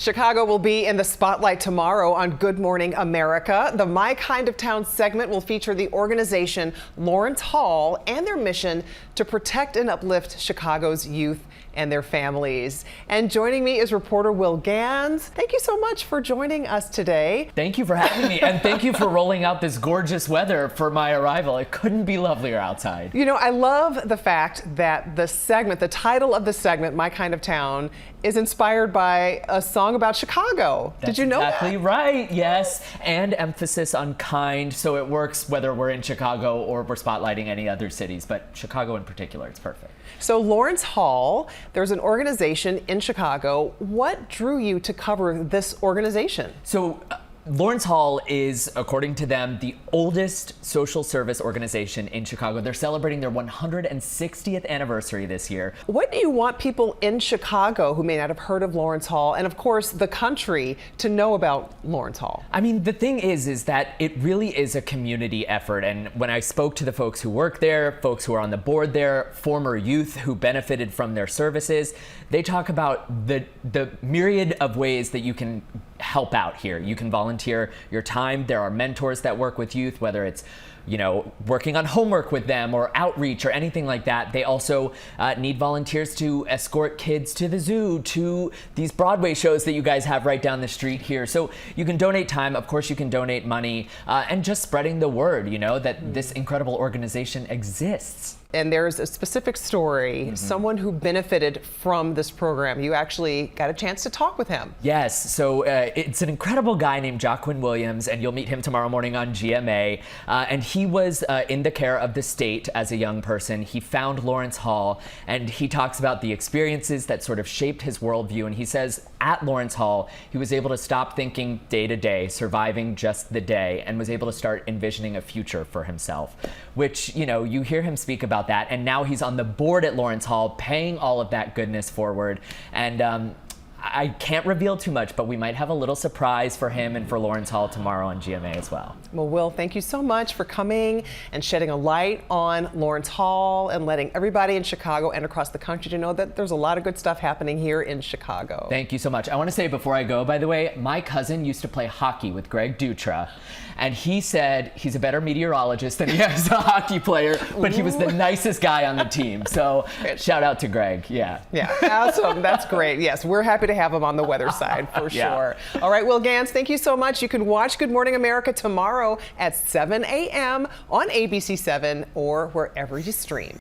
Chicago will be in the spotlight tomorrow on Good Morning America. The My Kind of Town segment will feature the organization Lawrence Hall and their mission to protect and uplift Chicago's youth and their families. And joining me is reporter Will Ganss. Thank you so much for joining us today. Thank you for having me, and thank you for rolling out this gorgeous weather for my arrival. It couldn't be lovelier outside. You know, I love the fact that the title of the segment, My Kind of Town, is inspired by a song about Chicago. Did you know that? Exactly right, yes. And emphasis on kind, so it works whether we're in Chicago or we're spotlighting any other cities, but Chicago in particular, it's perfect. So Lawrence Hall, there's an organization in Chicago. What drew you to cover this organization? So Lawrence Hall is, according to them, the oldest social service organization in Chicago. They're celebrating their 160th anniversary this year. What do you want people in Chicago who may not have heard of Lawrence Hall, and of course the country, to know about Lawrence Hall? I mean, the thing is that it really is a community effort. And when I spoke to the folks who work there, folks who are on the board there, former youth who benefited from their services, they talk about the myriad of ways that you can help out here. You can volunteer your time. There are mentors that work with youth, whether it's, you know, working on homework with them or outreach or anything like that. They also need volunteers to escort kids to the zoo, to these Broadway shows that you guys have right down the street here. So you can donate time. Of course, you can donate money, and just spreading the word, you know, that this incredible organization exists. And there's a specific story, someone who benefited from this program. You actually got a chance to talk with him. Yes, so it's an incredible guy named Joaquin Williams, and you'll meet him tomorrow morning on GMA. And he was in the care of the state as a young person. He found Lawrence Hall, and he talks about the experiences that sort of shaped his worldview. And he says at Lawrence Hall, he was able to stop thinking day to day, surviving just the day, and was able to start envisioning a future for himself, which, you know, you hear him speak about that, and now he's on the board at Lawrence Hall, paying all of that goodness forward. And I can't reveal too much, but we might have a little surprise for him and for Lawrence Hall tomorrow on GMA as well. Well, Will, thank you so much for coming and shedding a light on Lawrence Hall and letting everybody in Chicago and across the country to know that there's a lot of good stuff happening here in Chicago. Thank you so much. I want to say before I go, by the way, my cousin used to play hockey with Greg Dutra, and he said he's a better meteorologist than he is a hockey player, but he was the nicest guy on the team. So shout out to Greg. Yeah. Yeah, awesome. That's great. Yes, we're happy to have him on the weather side for sure. All right, Will Ganss, thank you so much. You can watch Good Morning America tomorrow at 7 a.m. on ABC 7 or wherever you stream.